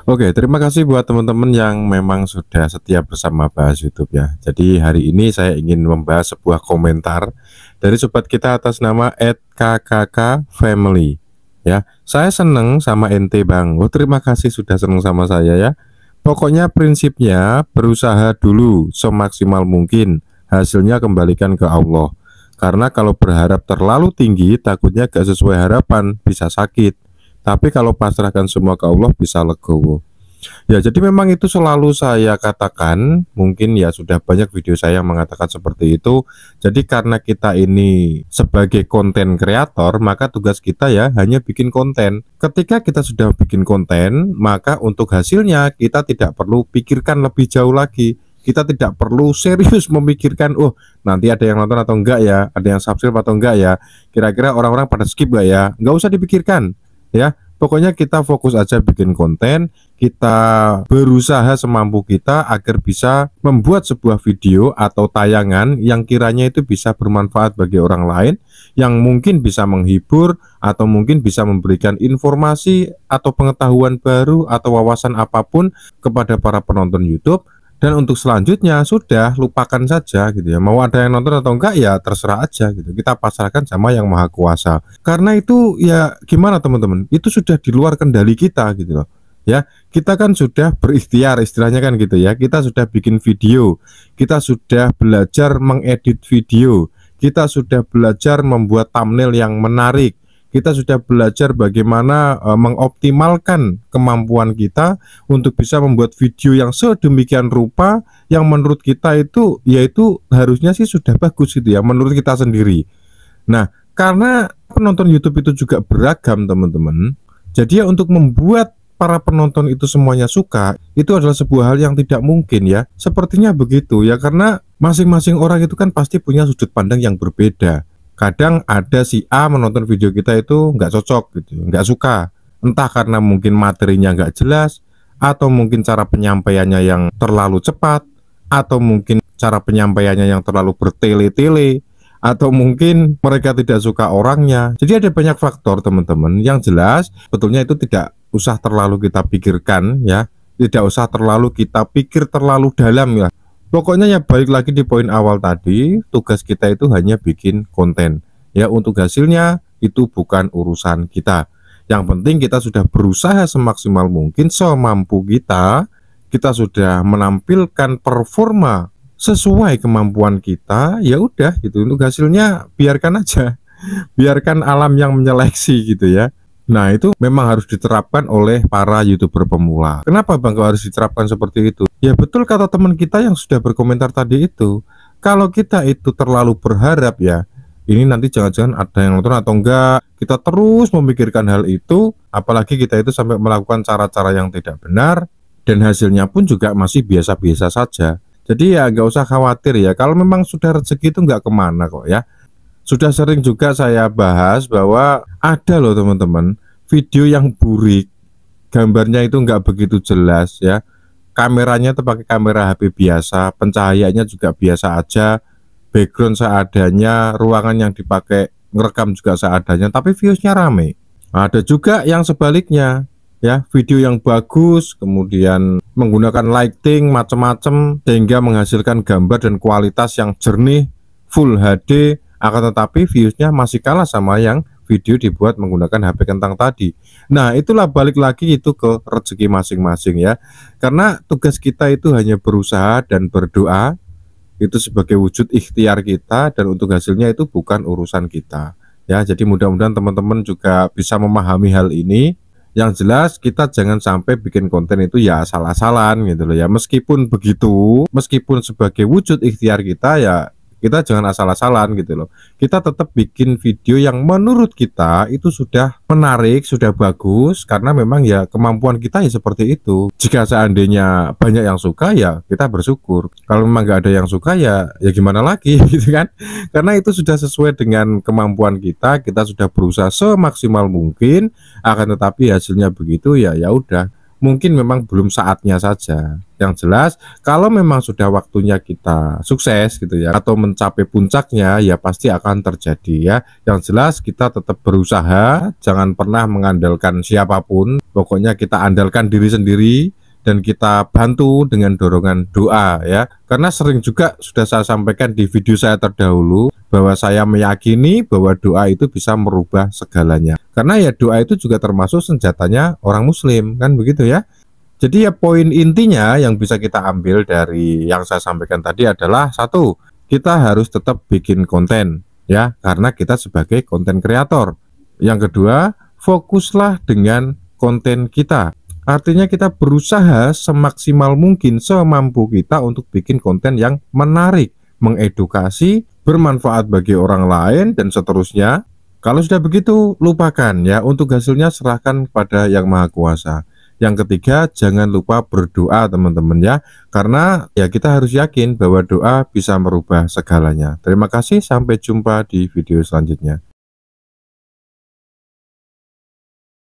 Oke, terima kasih buat teman-teman yang memang sudah setia bersama Bahas YouTube ya. Jadi hari ini saya ingin membahas sebuah komentar dari sobat kita atas nama @kkk_family ya. Saya seneng sama ente Bang. Oh, terima kasih sudah seneng sama saya ya. Pokoknya prinsipnya berusaha dulu semaksimal mungkin, hasilnya kembalikan ke Allah. Karena kalau berharap terlalu tinggi takutnya gak sesuai harapan, bisa sakit. Tapi kalau pasrahkan semua ke Allah bisa legowo. Ya, jadi memang itu selalu saya katakan, mungkin ya sudah banyak video saya yang mengatakan seperti itu. Jadi karena kita ini sebagai konten kreator, maka tugas kita ya hanya bikin konten. Ketika kita sudah bikin konten, maka untuk hasilnya kita tidak perlu pikirkan lebih jauh lagi. Kita tidak perlu serius memikirkan, oh nanti ada yang nonton atau enggak ya, ada yang subscribe atau enggak ya, kira-kira orang-orang pada skip gak ya, nggak usah dipikirkan ya. Pokoknya kita fokus aja bikin konten, kita berusaha semampu kita agar bisa membuat sebuah video atau tayangan yang kiranya itu bisa bermanfaat bagi orang lain, yang mungkin bisa menghibur atau mungkin bisa memberikan informasi atau pengetahuan baru atau wawasan apapun kepada para penonton YouTube. Dan untuk selanjutnya sudah lupakan saja gitu ya. Mau ada yang nonton atau enggak ya terserah aja gitu. Kita pasrahkan sama yang maha kuasa. Karena itu ya gimana teman-teman, itu sudah di luar kendali kita gitu loh. Ya, kita kan sudah berikhtiar istilahnya kan gitu ya. Kita sudah bikin video, kita sudah belajar mengedit video, kita sudah belajar membuat thumbnail yang menarik, kita sudah belajar bagaimana mengoptimalkan kemampuan kita untuk bisa membuat video yang sedemikian rupa yang menurut kita itu yaitu harusnya sih sudah bagus gitu ya menurut kita sendiri. Nah, karena penonton YouTube itu juga beragam teman-teman. Jadi ya untuk membuat para penonton itu semuanya suka itu adalah sebuah hal yang tidak mungkin ya. Sepertinya begitu ya, karena masing-masing orang itu kan pasti punya sudut pandang yang berbeda. Kadang ada si A menonton video kita itu nggak cocok gitu, nggak suka. Entah karena mungkin materinya nggak jelas, atau mungkin cara penyampaiannya yang terlalu cepat, atau mungkin cara penyampaiannya yang terlalu bertele-tele, atau mungkin mereka tidak suka orangnya. Jadi ada banyak faktor teman-teman. Yang jelas betulnya itu tidak usah terlalu kita pikirkan ya, tidak usah terlalu kita pikir terlalu dalam ya. Pokoknya ya balik lagi di poin awal tadi, tugas kita itu hanya bikin konten. Ya, untuk hasilnya itu bukan urusan kita. Yang penting kita sudah berusaha semaksimal mungkin, semampu kita. Kita sudah menampilkan performa sesuai kemampuan kita. Ya udah gitu, untuk hasilnya biarkan aja. Biarkan alam yang menyeleksi gitu ya. Nah, itu memang harus diterapkan oleh para YouTuber pemula. Kenapa Bang kok harus diterapkan seperti itu? Ya betul kata teman kita yang sudah berkomentar tadi itu. Kalau kita itu terlalu berharap ya, ini nanti jangan-jangan ada yang nonton atau enggak. Kita terus memikirkan hal itu, apalagi kita itu sampai melakukan cara-cara yang tidak benar, dan hasilnya pun juga masih biasa-biasa saja. Jadi ya nggak usah khawatir ya, kalau memang sudah rezeki itu nggak kemana kok ya. Sudah sering juga saya bahas bahwa ada loh teman-teman video yang burik, gambarnya itu nggak begitu jelas ya, kameranya tuh pakai kamera HP biasa, pencahayaannya juga biasa aja, background seadanya, ruangan yang dipakai ngerekam juga seadanya, tapi viewsnya rame. Ada juga yang sebaliknya ya, video yang bagus kemudian menggunakan lighting macam-macam sehingga menghasilkan gambar dan kualitas yang jernih, full HD, akan tetapi viewsnya masih kalah sama yang video dibuat menggunakan HP kentang tadi. Nah, itulah balik lagi itu ke rezeki masing-masing ya. Karena tugas kita itu hanya berusaha dan berdoa, itu sebagai wujud ikhtiar kita, dan untuk hasilnya itu bukan urusan kita. Ya, jadi mudah-mudahan teman-teman juga bisa memahami hal ini. Yang jelas kita jangan sampai bikin konten itu ya asal-asalan gitu loh ya. Meskipun begitu, meskipun sebagai wujud ikhtiar kita ya, kita jangan asal-asalan gitu loh. Kita tetap bikin video yang menurut kita itu sudah menarik, sudah bagus, karena memang ya kemampuan kita ya seperti itu. Jika seandainya banyak yang suka ya kita bersyukur. Kalau memang nggak ada yang suka ya gimana lagi gitu kan. Karena itu sudah sesuai dengan kemampuan kita sudah berusaha semaksimal mungkin, akan tetapi hasilnya begitu ya udah. mungkin memang belum saatnya saja. Yang jelas kalau memang sudah waktunya kita sukses gitu ya, atau mencapai puncaknya, ya pasti akan terjadi ya. Yang jelas kita tetap berusaha, jangan pernah mengandalkan siapapun. Pokoknya kita andalkan diri sendiri dan kita bantu dengan dorongan doa ya. Karena sering juga sudah saya sampaikan di video saya terdahulu bahwa saya meyakini bahwa doa itu bisa merubah segalanya. Karena ya doa itu juga termasuk senjatanya orang muslim, kan begitu ya. Jadi ya poin intinya yang bisa kita ambil dari yang saya sampaikan tadi adalah satu, kita harus tetap bikin konten ya, karena kita sebagai konten kreator. Yang kedua, fokuslah dengan konten kita. Artinya kita berusaha semaksimal mungkin, semampu kita untuk bikin konten yang menarik, mengedukasi, bermanfaat bagi orang lain, dan seterusnya. Kalau sudah begitu, lupakan ya, untuk hasilnya serahkan kepada Yang Maha Kuasa. Yang ketiga, jangan lupa berdoa teman-teman ya, karena ya kita harus yakin bahwa doa bisa merubah segalanya. Terima kasih, sampai jumpa di video selanjutnya.